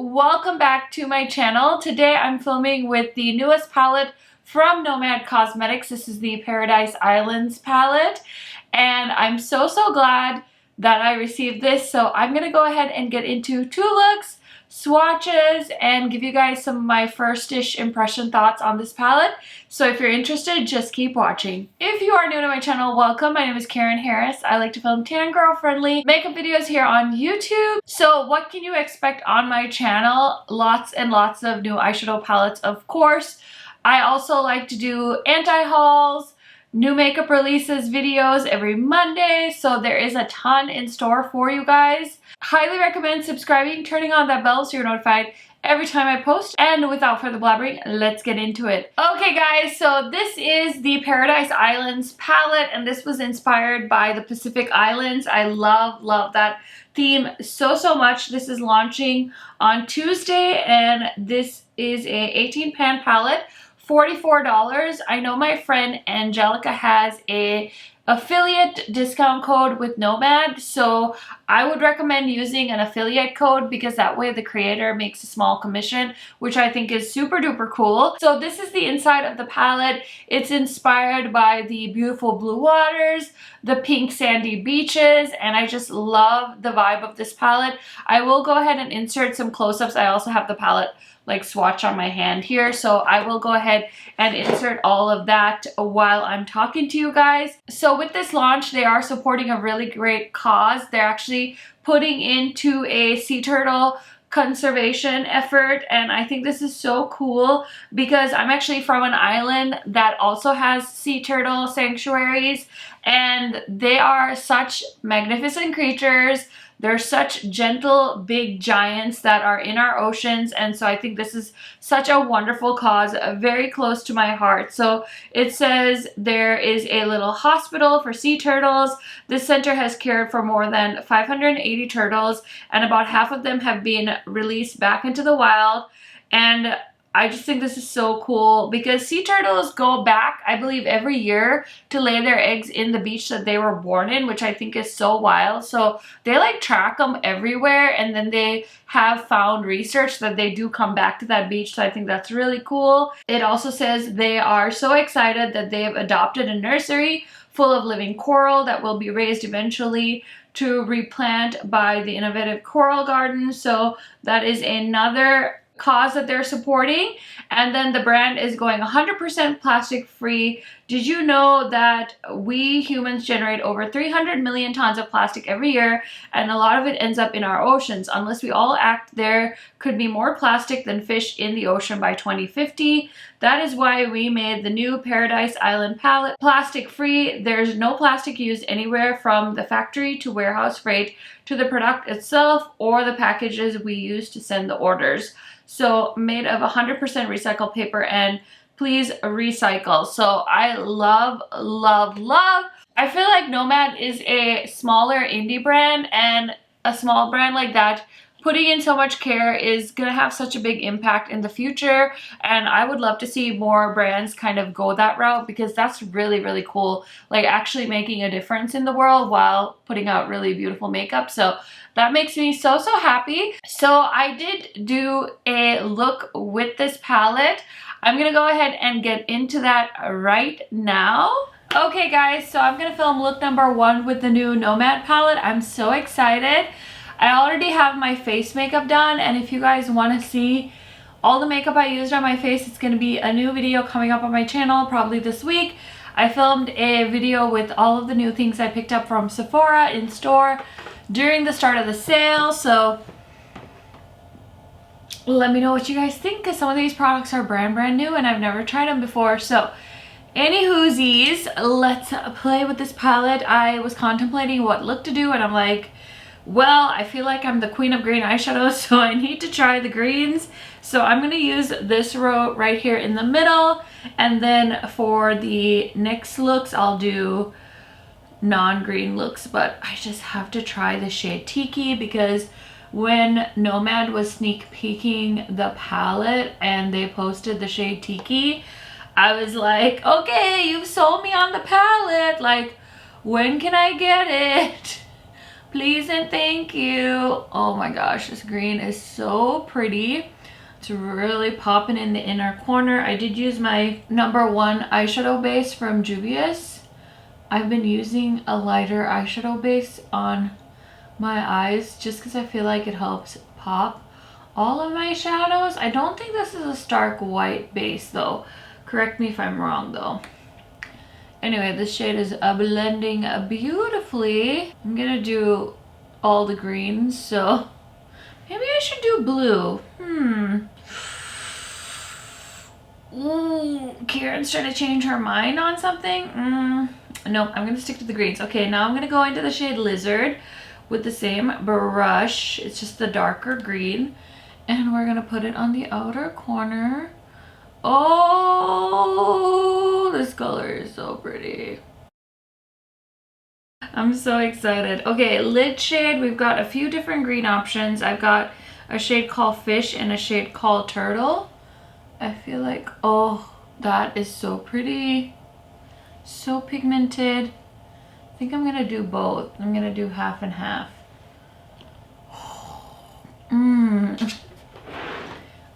welcome back to my channel. Today I'm filming with the newest palette from Nomad Cosmetics. This is the Paradise Islands palette, and I'm so glad that I received this. So I'm gonna go ahead and get into two looks, swatches, and give you guys some of my first-ish impression thoughts on this palette. So if you're interested, just keep watching. If you are new to my channel, welcome. My name is KARENHARRIS. I like to film tan girl friendly makeup videos here on YouTube. So what can you expect on my channel? Lots and lots of new eyeshadow palettes, of course. I also like to do anti-hauls, new makeup releases videos every Monday, so there is a ton in store for you guys. Highly recommend subscribing, turning on that bell so you're notified every time I post. And without further blabbering, let's get into it. Okay guys, so this is the Paradise Islands palette, and this was inspired by the Pacific Islands. I love that theme so much. This is launching on Tuesday, and this is a 18 pan palette. $44. I know my friend Angelica has a affiliate discount code with Nomad, so I would recommend using an affiliate code because that way the creator makes a small commission, which I think is super duper cool. So this is the inside of the palette. It's inspired by the beautiful blue waters, the pink sandy beaches, and I just love the vibe of this palette. I will go ahead and insert some close-ups. I also have the palette like swatch on my hand here, so I will go ahead and insert all of that while I'm talking to you guys. So with this launch, they are supporting a really great cause. They're actually putting into a sea turtle conservation effort, and I think this is so cool because I'm actually from an island that also has sea turtle sanctuaries, and they are such magnificent creatures. They're such gentle, big giants that are in our oceans, and so I think this is such a wonderful cause, very close to my heart. So it says there is a little hospital for sea turtles. This center has cared for more than 580 turtles, and about half of them have been released back into the wild. And I just think this is so cool because sea turtles go back, I believe, every year to lay their eggs in the beach that they were born in, which I think is so wild. So they like track them everywhere, and then they have found research that they do come back to that beach. So I think that's really cool. It also says they are so excited that they have adopted a nursery full of living coral that will be raised eventually to replant by the innovative coral garden. So that is another cause that they're supporting. And then the brand is going 100% plastic free. Did you know that we humans generate over 300 million tons of plastic every year, and a lot of it ends up in our oceans? Unless we all act, there could be more plastic than fish in the ocean by 2050. That is why we made the new Paradise Island palette plastic free. There's no plastic used anywhere from the factory to warehouse freight to the product itself or the packages we use to send the orders. So made of 100% recycled paper, and please recycle. So I love. I feel like Nomad is a smaller indie brand, and a small brand like that putting in so much care is gonna have such a big impact in the future, and I would love to see more brands kind of go that route because that's really cool, like actually making a difference in the world while putting out really beautiful makeup. So that makes me so happy. So I did do a look with this palette. I'm gonna go ahead and get into that right now. Okay guys, so I'm gonna film look number 1 with the new Nomad palette. I'm so excited. I already have my face makeup done, and if you guys want to see all the makeup I used on my face, it's going to be a new video coming up on my channel probably this week. I filmed a video with all of the new things I picked up from Sephora in store during the start of the sale, so let me know what you guys think because some of these products are brand new and I've never tried them before. So anywhoosies, let's play with this palette. I was contemplating what look to do, and I'm like, well, I feel like I'm the queen of green eyeshadows, so I need to try the greens. So I'm going to use this row right here in the middle, and then for the next looks I'll do non-green looks, but I just have to try the shade Tiki because when Nomad was sneak peeking the palette and they posted the shade Tiki, I was like, okay, you've sold me on the palette, like when can I get it? Please and thank you. Oh my gosh, this green is so pretty. It's really popping in the inner corner. I did use my #1 eyeshadow base from Juvia's. I've been using a lighter eyeshadow base on my eyes just because I feel like it helps pop all of my shadows. I don't think this is a stark white base though. Correct me if I'm wrong though. Anyway, this shade is blending beautifully. I'm gonna do all the greens, so maybe I should do blue. Ooh, Karen's trying to change her mind on something. Nope, I'm gonna stick to the greens. Okay, now I'm gonna go into the shade Lizard with the same brush. It's just the darker green, and we're gonna put it on the outer corner. Oh, this color is so pretty. I'm so excited. Okay, lid shade, we've got a few different green options. I've got a shade called Fish and a shade called Turtle. I feel like, oh, that is so pretty. So pigmented. I think I'm gonna do both. I'm gonna do half and half.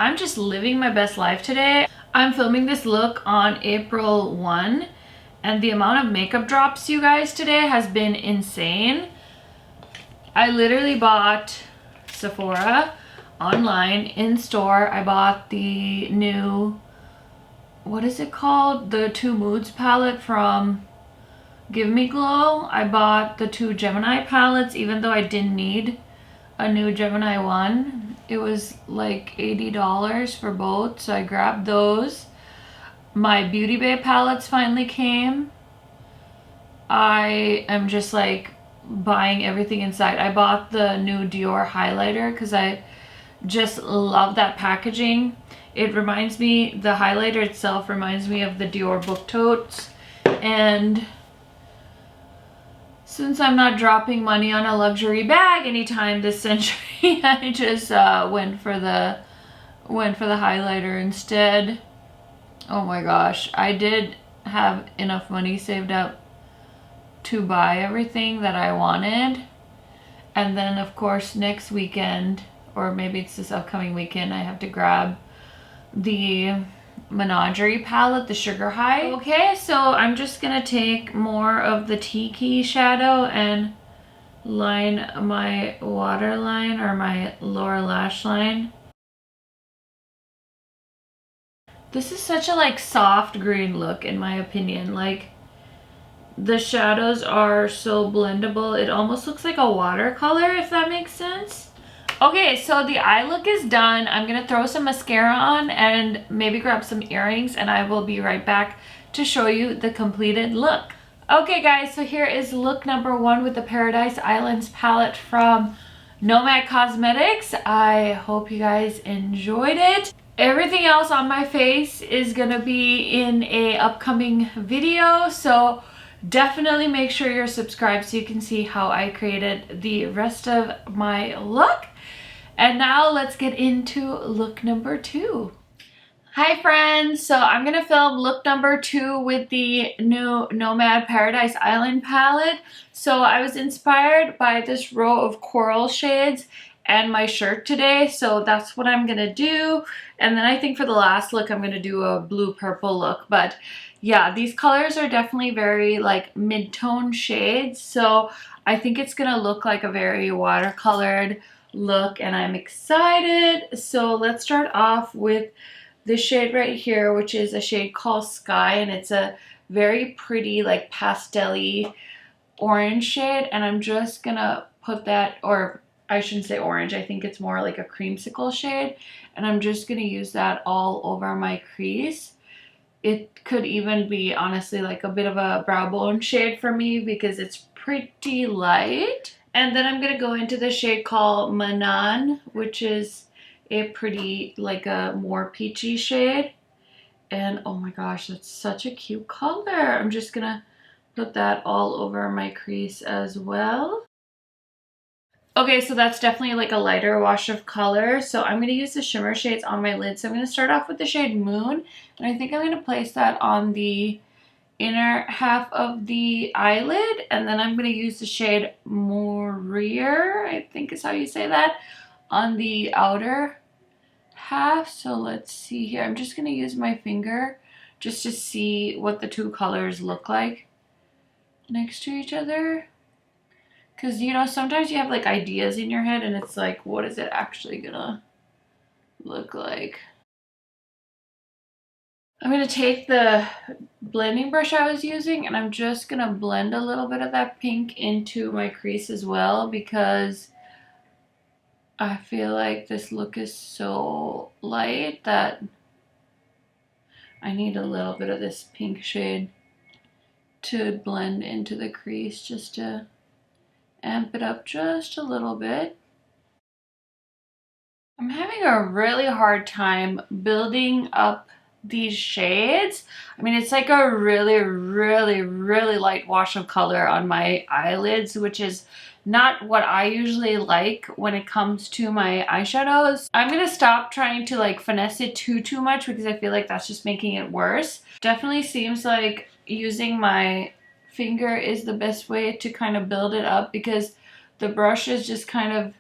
I'm just living my best life today. I'm filming this look on April 1, and the amount of makeup drops, you guys, today has been insane. I literally bought Sephora online, in store. I bought the new, what is it called? The 2 Moods palette from Give Me Glow. I bought the 2 Gemini palettes, even though I didn't need a new Gemini one. It was like $80 for both, so I grabbed those. My Beauty Bay palettes finally came. I am just like buying everything inside. I bought the new Dior highlighter because I just love that packaging. It reminds me, the highlighter itself reminds me of the Dior book totes, and since I'm not dropping money on a luxury bag anytime this century, I just went for the highlighter instead. Oh my gosh, I did have enough money saved up to buy everything that I wanted. And then of course next weekend, or maybe it's this upcoming weekend, I have to grab the Menagerie palette, the Sugar High. Okay, so I'm just gonna take more of the Tiki shadow and line my waterline or my lower lash line. This is such a like soft green look in my opinion. Like the shadows are so blendable. It almost looks like a watercolor, if that makes sense. Okay, so the eye look is done. I'm gonna throw some mascara on and maybe grab some earrings, and I will be right back to show you the completed look. Okay guys, so here is look #1 with the Paradise Islands palette from Nomad Cosmetics. I hope you guys enjoyed it. Everything else on my face is gonna be in a upcoming video, so definitely make sure you're subscribed so you can see how I created the rest of my look. And now let's get into look #2. Hi friends, so I'm gonna film look #2 with the new Nomad Paradise Island palette. So I was inspired by this row of coral shades and my shirt today, so that's what I'm gonna do. And then I think for the last look I'm gonna do a blue purple look. But yeah, these colors are definitely very like mid-tone shades, so I think it's gonna look like a very watercolored look, and I'm excited. So let's start off with this shade right here, which is a shade called Sky, and it's a very pretty like pastel-y orange shade. And I'm just gonna put that, or I shouldn't say orange, I think it's more like a creamsicle shade, and I'm just gonna use that all over my crease. It could even be honestly like a bit of a brow bone shade for me because it's pretty light. And then I'm gonna go into the shade called Manan, which is a pretty like a more peachy shade. And oh my gosh, that's such a cute color. I'm just gonna put that all over my crease as well. Okay, so that's definitely like a lighter wash of color. So I'm gonna use the shimmer shades on my lid. So I'm gonna start off with the shade Moon, and I think I'm gonna place that on the inner half of the eyelid, and then I'm going to use the shade Morier, I think is how you say that, on the outer half. So let's see here. I'm just going to use my finger just to see what the two colors look like next to each other. Because, you know, sometimes you have like ideas in your head and it's like, what is it actually gonna look like? I'm going to take the blending brush I was using and I'm just going to blend a little bit of that pink into my crease as well, because I feel like this look is so light that I need a little bit of this pink shade to blend into the crease, just to amp it up just a little bit. I'm having a really hard time building up these shades. I mean, it's like a really light wash of color on my eyelids, which is not what I usually like when it comes to my eyeshadows. I'm gonna stop trying to like finesse it too much, because I feel like that's just making it worse. Definitely seems like using my finger is the best way to kind of build it up, because the brush is just kind of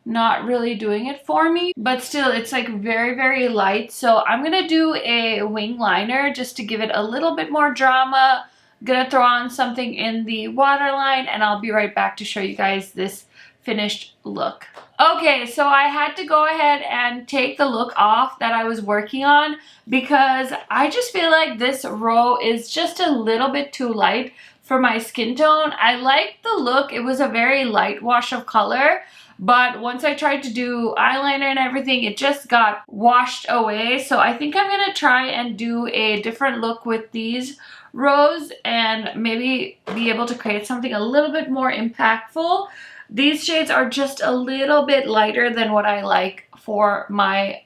not really doing it for me, but still it's like very light. So I'm gonna do a wing liner just to give it a little bit more drama. I'm gonna throw on something in the waterline and I'll be right back to show you guys this finished look. Okay, so I had to go ahead and take the look off that I was working on, because I just feel like this row is just a little bit too light for my skin tone. I liked the look. It was a very light wash of color, but once I tried to do eyeliner and everything, it just got washed away. So I think I'm gonna try and do a different look with these rows and maybe be able to create something a little bit more impactful. These shades are just a little bit lighter than what I like for my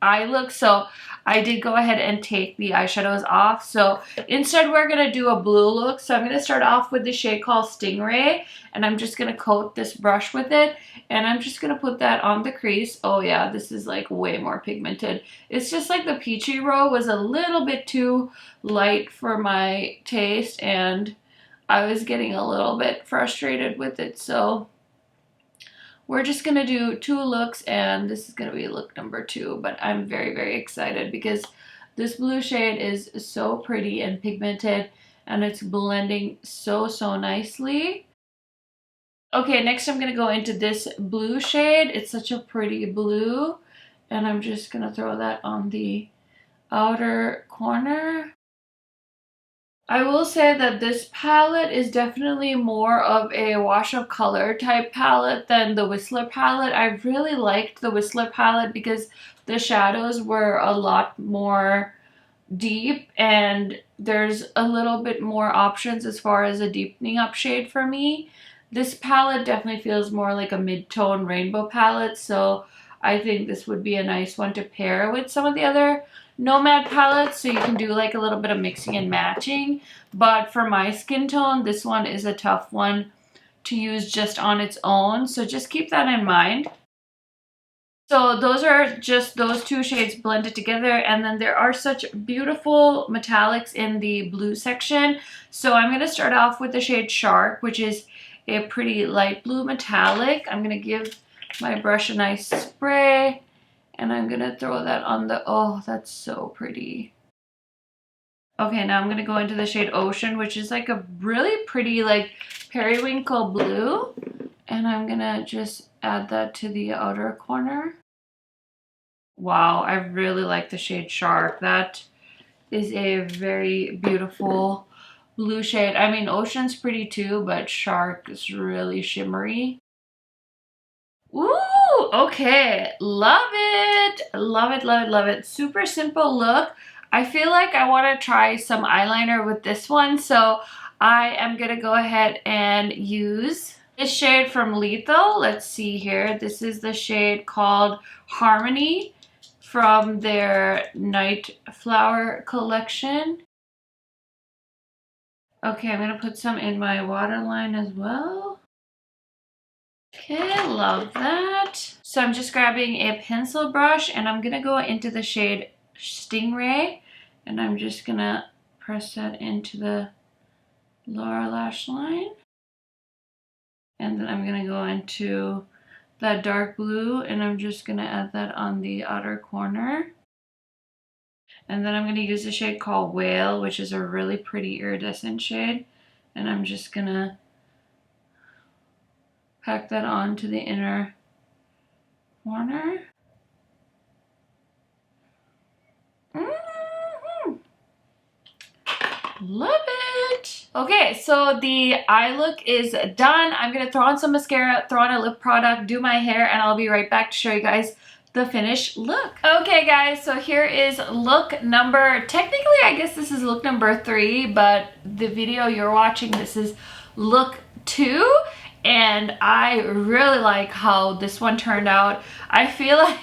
eye look, so I did go ahead and take the eyeshadows off. So instead we're going to do a blue look. So I'm going to start off with the shade called Stingray, and I'm just going to coat this brush with it, and I'm just going to put that on the crease. Oh yeah, this is like way more pigmented. It's just like the peachy row was a little bit too light for my taste, and I was getting a little bit frustrated with it. So we're just going to do two looks, and this is going to be look number 2, but I'm very excited because this blue shade is so pretty and pigmented, and it's blending so nicely. Okay, next I'm going to go into this blue shade. It's such a pretty blue, and I'm just going to throw that on the outer corner. I will say that this palette is definitely more of a wash of color type palette than the Whistler palette. I really liked the Whistler palette because the shadows were a lot more deep and there's a little bit more options as far as a deepening up shade for me. This palette definitely feels more like a mid-tone rainbow palette, so I think this would be a nice one to pair with some of the other Nomad palettes, so you can do like a little bit of mixing and matching. But for my skin tone, this one is a tough one to use just on its own, so just keep that in mind. So those are just those two shades blended together, and then there are such beautiful metallics in the blue section. So I'm going to start off with the shade Shark, which is a pretty light blue metallic. I'm going to give my brush a nice spray, and I'm going to throw that on the, oh, that's so pretty. Okay, now I'm going to go into the shade Ocean, which is like a really pretty like periwinkle blue. And I'm going to just add that to the outer corner. Wow, I really like the shade Shark. That is a very beautiful blue shade. I mean, Ocean's pretty too, but Shark is really shimmery. Ooh, okay. Love it. Love it, love it, love it. Super simple look. I feel like I want to try some eyeliner with this one, so I am going to go ahead and use this shade from Lethal. Let's see here. This is the shade called Harmony from their Night Flower collection. Okay, I'm going to put some in my waterline as well. Okay, love that. So I'm just grabbing a pencil brush and I'm going to go into the shade Stingray, and I'm just going to press that into the lower lash line. And then I'm gonna go into that dark blue and I'm just gonna add that on the outer corner. And then I'm gonna use a shade called Whale, which is a really pretty iridescent shade. And I'm just gonna pack that on to the inner corner. Love it. Okay, so the eye look is done. I'm gonna throw on some mascara, throw on a lip product, do my hair, and I'll be right back to show you guys the finished look. Okay guys, so here is look number, technically I guess this is look number 3, but the video you're watching, this is look 2, and I really like how this one turned out. I feel like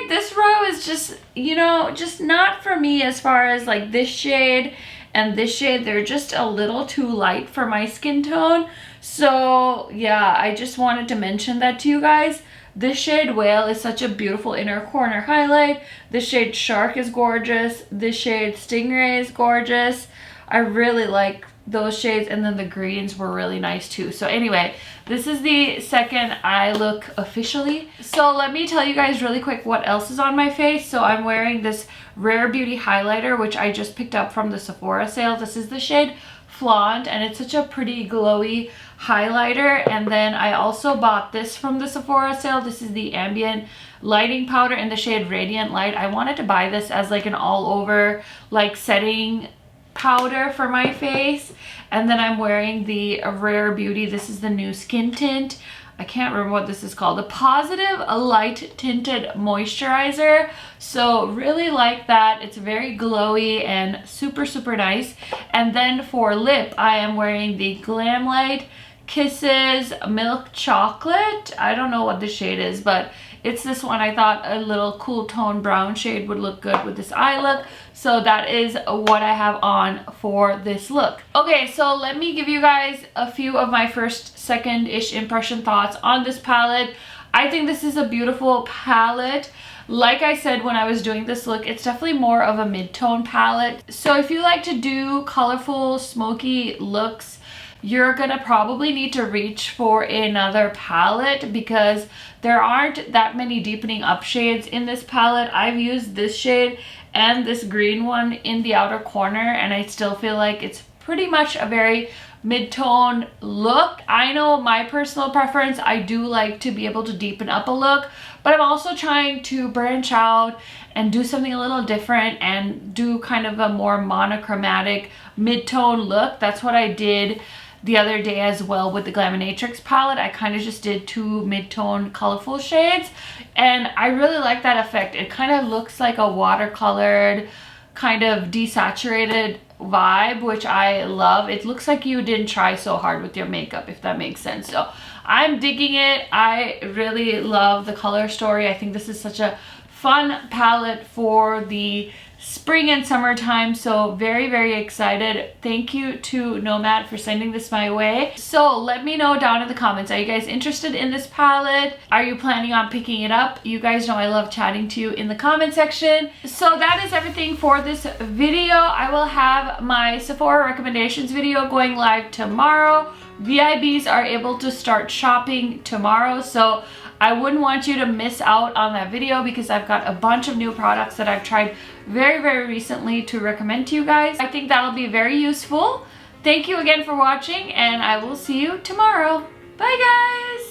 this row is just, you know, just not for me as far as like this shade and this shade. They're just a little too light for my skin tone. So yeah, I just wanted to mention that to you guys. This shade Whale is such a beautiful inner corner highlight. This shade Shark is gorgeous. This shade Stingray is gorgeous. I really like those shades, and then the greens were really nice too. So anyway, this is the second eye look officially. So let me tell you guys really quick what else is on my face. So I'm wearing this Rare Beauty highlighter, which I just picked up from the Sephora sale. This is the shade Flaunt, and it's such a pretty glowy highlighter. And then I also bought this from the Sephora sale. This is the Ambient Lighting Powder in the shade Radiant Light. I wanted to buy this as like an all over like setting powder for my face. And then I'm wearing the Rare Beauty, this is the new skin tint, I can't remember what this is called, the Positive Light Tinted Moisturizer. So really like that. It's very glowy and super nice. And then for lip, I am wearing the Glamlite Kisses Milk Chocolate. I don't know what the shade is, but it's this one. I thought a little cool tone brown shade would look good with this eye look. So that is what I have on for this look. Okay, so let me give you guys a few of my first, second-ish impression thoughts on this palette. I think this is a beautiful palette. Like I said when I was doing this look, it's definitely more of a mid-tone palette. So if you like to do colorful, smoky looks, you're gonna probably need to reach for another palette because there aren't that many deepening up shades in this palette. I've used this shade and this green one in the outer corner, and I still feel like it's pretty much a very mid-tone look. I know my personal preference, I do like to be able to deepen up a look, but I'm also trying to branch out and do something a little different and do kind of a more monochromatic mid-tone look. That's what I did the other day as well with the Glaminatrix palette. I kind of just did 2 mid-tone colorful shades, and I really like that effect. It kind of looks like a watercolored, kind of desaturated vibe, which I love. It looks like you didn't try so hard with your makeup, if that makes sense. So I'm digging it. I really love the color story. I think this is such a fun palette for the spring and summertime, so very excited. Thank you to Nomad for sending this my way. So let me know down in the comments, are you guys interested in this palette? Are you planning on picking it up? You guys know I love chatting to you in the comment section. So that is everything for this video. I will have my Sephora recommendations video going live tomorrow. VIBs are able to start shopping tomorrow, so I wouldn't want you to miss out on that video because I've got a bunch of new products that I've tried very recently to recommend to you guys. I think that'll be very useful. Thank you again for watching, and I will see you tomorrow. Bye guys!